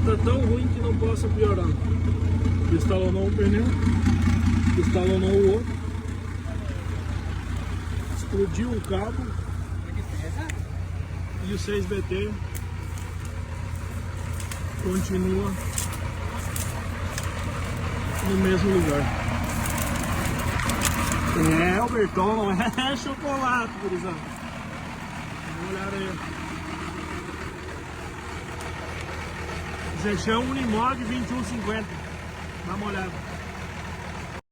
tá tão ruim que não possa piorar. Estalonou um pneu, estalonou o outro, explodiu o cabo e o 6BT continua no mesmo lugar. É, o Berton não é chocolate, gurizada. Dá uma olhada aí. Zechão Unimog 2150. Dá uma olhada.